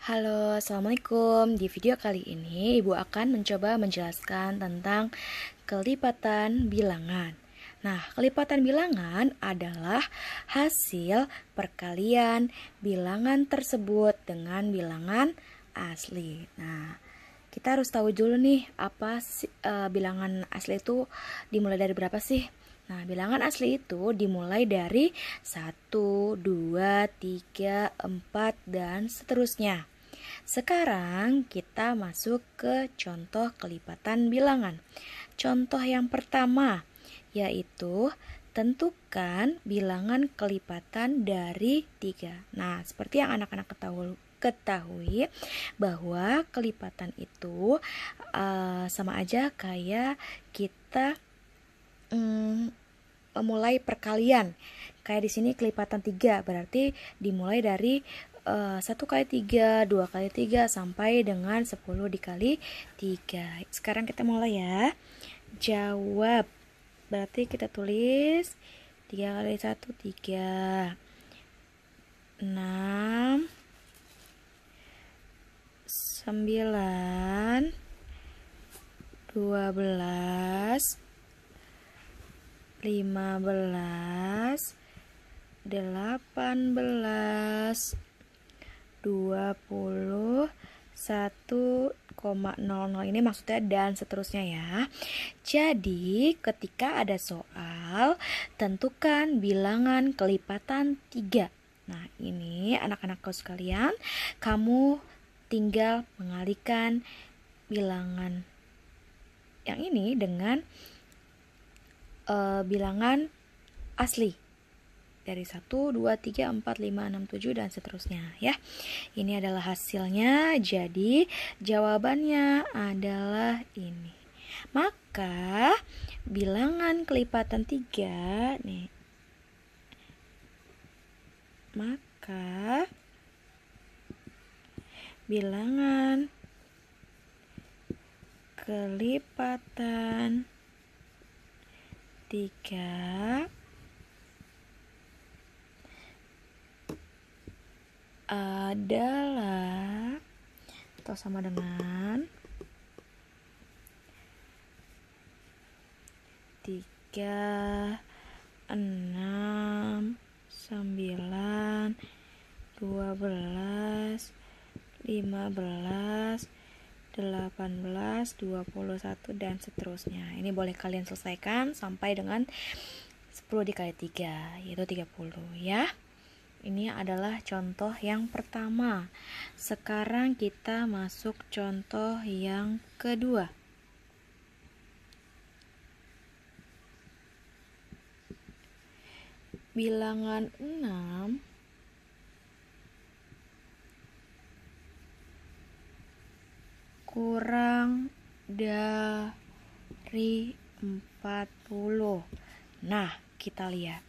Halo, Assalamualaikum. Di video kali ini, Ibu akan mencoba menjelaskan tentang kelipatan bilangan. Nah, kelipatan bilangan adalah hasil perkalian bilangan tersebut dengan bilangan asli. Nah, kita harus tahu dulu nih, apa sih bilangan asli itu dimulai dari berapa sih? Nah, bilangan asli itu dimulai dari 1, 2, 3, 4, dan seterusnya. Sekarang kita masuk ke contoh kelipatan bilangan. Contoh yang pertama yaitu tentukan bilangan kelipatan dari 3. Nah, seperti yang anak-anak ketahui bahwa kelipatan itu sama aja kayak kita memulai perkalian. Kayak di sini kelipatan 3 berarti dimulai dari 1 kali 3, 2 kali 3 sampai dengan 10 dikali 3. Sekarang kita mulai ya. Jawab. Berarti kita tulis 3 kali 1 3. 6 9 12 15 18 20 1,00 ini maksudnya dan seterusnya ya. Jadi ketika ada soal tentukan bilangan kelipatan 3. Nah, ini anak-anakku sekalian, kamu tinggal mengalihkan bilangan yang ini dengan bilangan asli dari 1, 2, 3, 4, 5, 6, 7 dan seterusnya ya. Ini adalah hasilnya. Jadi jawabannya adalah ini. Maka bilangan kelipatan 3 nih. Maka bilangan kelipatan 3 adalah atau sama dengan 3, 6, 9, 12, 15, 18, 21 dan seterusnya. Ini boleh kalian selesaikan sampai dengan 10 dikali 3 yaitu 30 ya. Ini adalah contoh yang pertama. Sekarang kita masuk contoh yang kedua. Bilangan 6 kurang dari 40. Nah, kita lihat.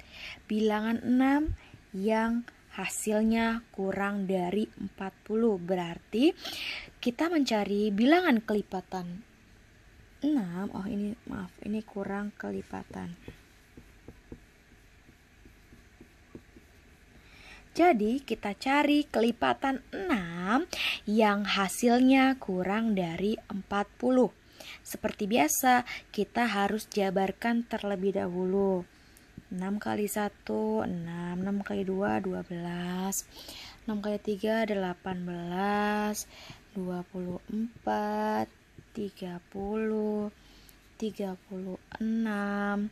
Bilangan 6 yang hasilnya kurang dari 40. Berarti kita mencari bilangan kelipatan 6. Oh, ini kurang kelipatan. Jadi kita cari kelipatan 6 yang hasilnya kurang dari 40. Seperti biasa, kita harus jabarkan terlebih dahulu. 6 kali 1, 6. 6 kali 2, 12. 6 kali 3, 18. 24, 30, 36,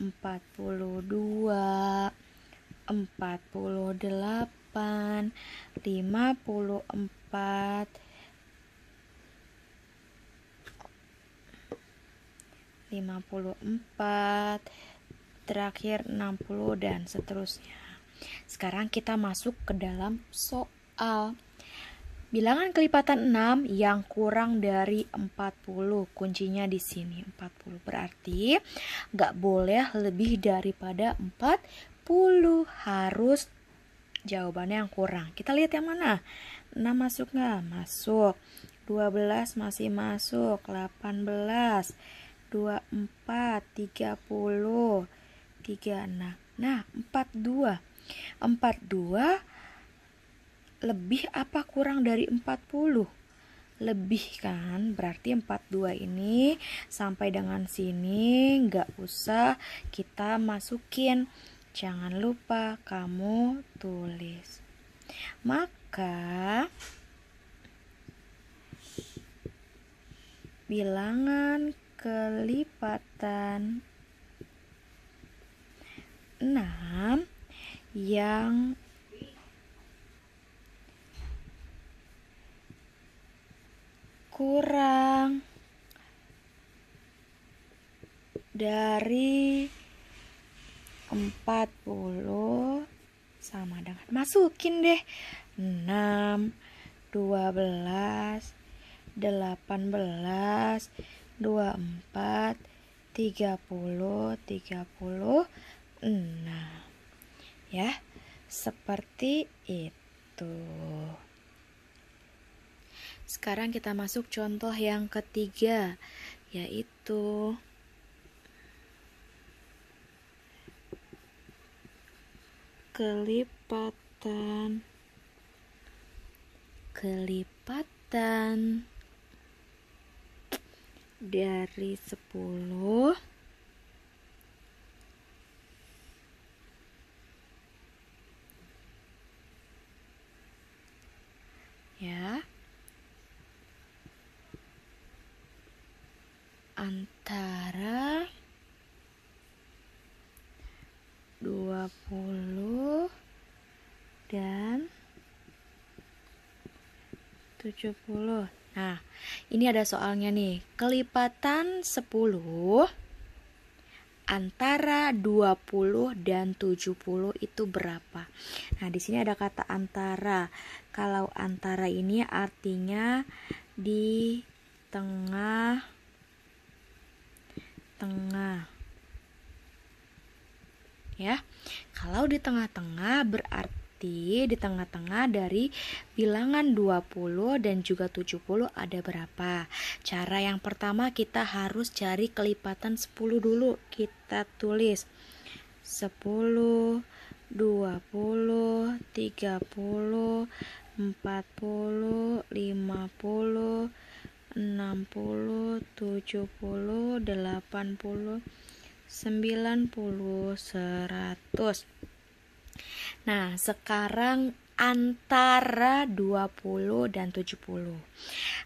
42, 48, 54, 54, terakhir 60 dan seterusnya. Sekarang kita masuk ke dalam soal. Bilangan kelipatan 6 yang kurang dari 40. Kuncinya di sini 40. Berarti nggak boleh lebih daripada 40. Harus jawabannya yang kurang. Kita lihat yang mana? 6 masuk nggak? Masuk. 12 masih masuk. 18, 24, 30, 36. Nah, 42. 42 lebih apa kurang dari 40? Lebih kan, berarti 42 ini sampai dengan sini nggak usah kita masukin. Jangan lupa kamu tulis. Maka bilangan kelipatan 6 yang kurang dari 40 sama dengan, masukin deh, 6, 12, 18, 24, 30, 36. Ya, seperti itu. Sekarang kita masuk contoh yang ketiga, yaitu kelipatan dari 10 ya, antara 20 dan 70. Nah, ini ada soalnya nih. Kelipatan 10 antara 20 dan 70 itu berapa? Nah, di sini ada kata antara. Kalau antara ini artinya di tengah-tengah. Ya. Kalau di tengah-tengah berarti di tengah-tengah dari bilangan 20 dan juga 70 ada berapa? Cara yang pertama kita harus cari kelipatan 10 dulu. Kita tulis 10, 20, 30, 40, 50, 60, 70, 80, 90, 100. Nah, sekarang antara 20 dan 70.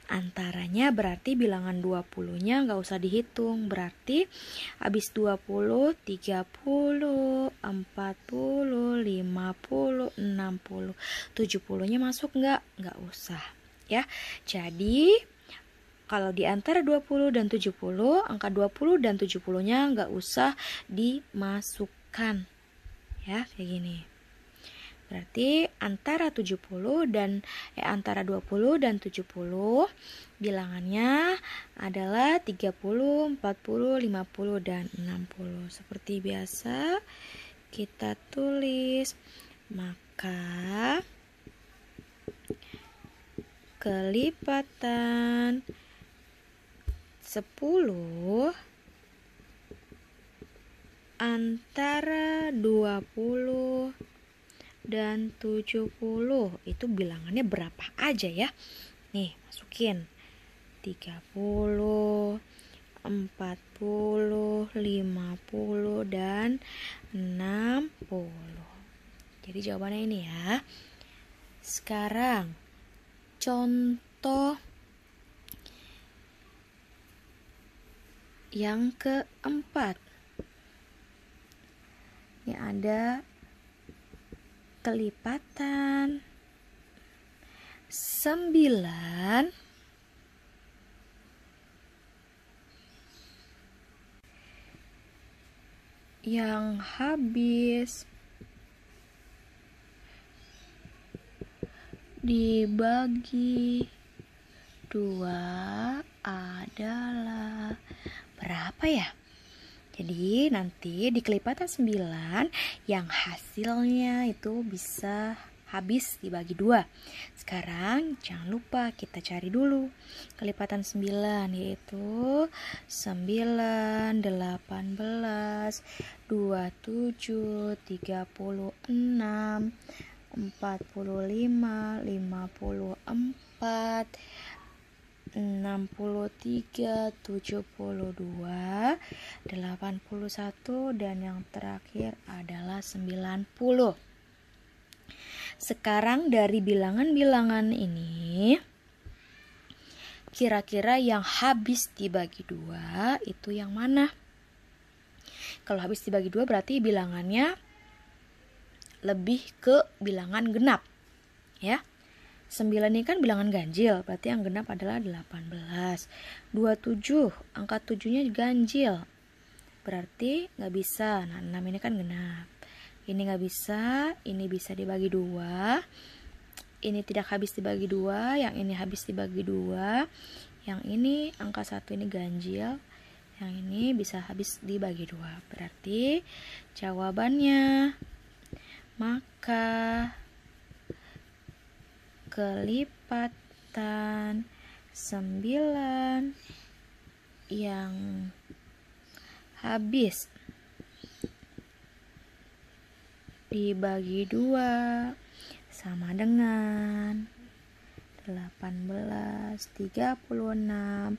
Antaranya berarti bilangan 20-nya nggak usah dihitung. Berarti habis 20, 30, 40, 50, 60, 70-nya masuk nggak? Nggak usah. Ya, jadi kalau di antara 20 dan 70, angka 20 dan 70-nya nggak usah dimasukkan. Ya, kayak gini. Berarti antara 20 dan antara 20 dan 70 bilangannya adalah 30, 40, 50 dan 60. Seperti biasa kita tulis. Maka kelipatan 10 antara 20 dan 70 itu bilangannya berapa aja ya? Nih, masukin 30, 40, 50 dan 60. Jadi jawabannya ini ya. Sekarang contoh yang keempat. Ini ada kelipatan 9 yang habis dibagi 2 adalah berapa ya? Jadi nanti di kelipatan 9 yang hasilnya itu bisa habis dibagi 2. Sekarang jangan lupa kita cari dulu kelipatan 9, yaitu 9, 18, 27, 36, 45, 54, 63, 72, 81, dan yang terakhir adalah 90. Sekarang dari bilangan-bilangan ini, kira-kira yang habis dibagi 2 itu yang mana? Kalau habis dibagi 2 berarti bilangannya lebih ke bilangan genap, ya. 9 ini kan bilangan ganjil, berarti yang genap adalah 18. 27, angka 7-nya ganjil, berarti nggak bisa. Nah, 6 ini kan genap. Ini nggak bisa, ini bisa dibagi 2. Ini tidak habis dibagi 2, yang ini habis dibagi 2. Yang ini angka 1 ini ganjil, yang ini bisa habis dibagi 2. Berarti jawabannya, maka kelipatan 9 yang habis dibagi 2 sama dengan 18, 36,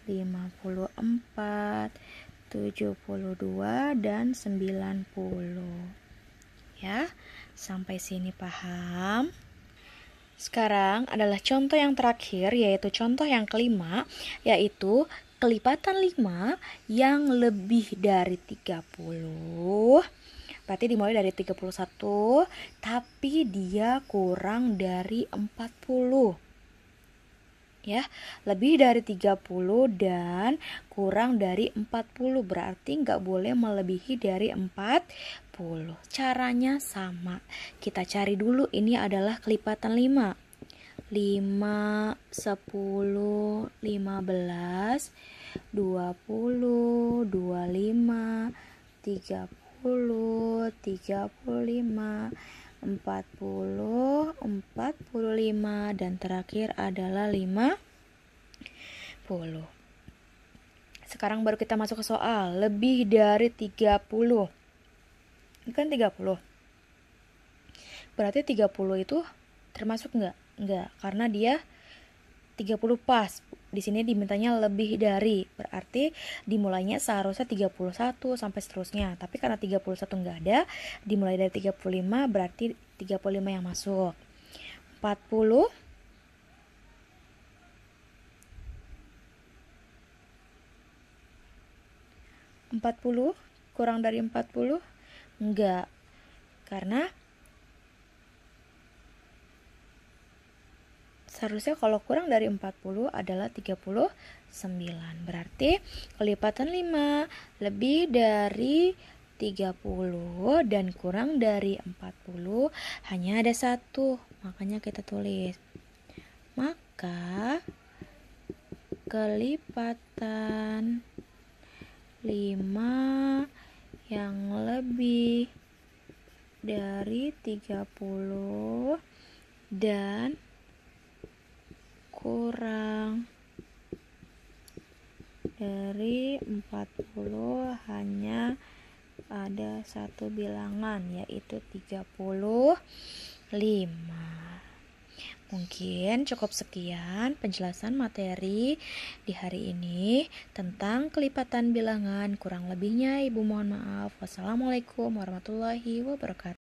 54, 72, dan 90. Ya, sampai sini paham? Sekarang adalah contoh yang terakhir, yaitu contoh yang kelima, yaitu kelipatan 5 yang lebih dari 30. Berarti dimulai dari 31, tapi dia kurang dari 40. Ya, lebih dari 30 dan kurang dari 40, berarti nggak boleh melebihi dari 40. Caranya sama. Kita cari dulu, ini adalah kelipatan 5. 5, 10, 15, 20, 25, 30, 35, 40, 45, dan terakhir adalah 50. Sekarang baru kita masuk ke soal. Lebih dari 30. Ini kan 30. Berarti 30 itu termasuk enggak? Enggak, karena dia 30 pas. Di sini dimintanya lebih dari, berarti dimulainya seharusnya 31 sampai seterusnya. Tapi karena 31 enggak ada, dimulai dari 35, berarti 35 yang masuk. 40, 40 kurang dari 40? Enggak, karena seharusnya kalau kurang dari 40 adalah 39. Berarti kelipatan 5 lebih dari 30 dan kurang dari 40 hanya ada 1. Makanya kita tulis. Maka kelipatan 5 yang lebih dari 30 dan kurang dari 40 hanya ada satu bilangan, yaitu 35. Mungkin cukup sekian penjelasan materi di hari ini tentang kelipatan bilangan. Kurang lebihnya Ibu mohon maaf. Wassalamualaikum warahmatullahi wabarakatuh.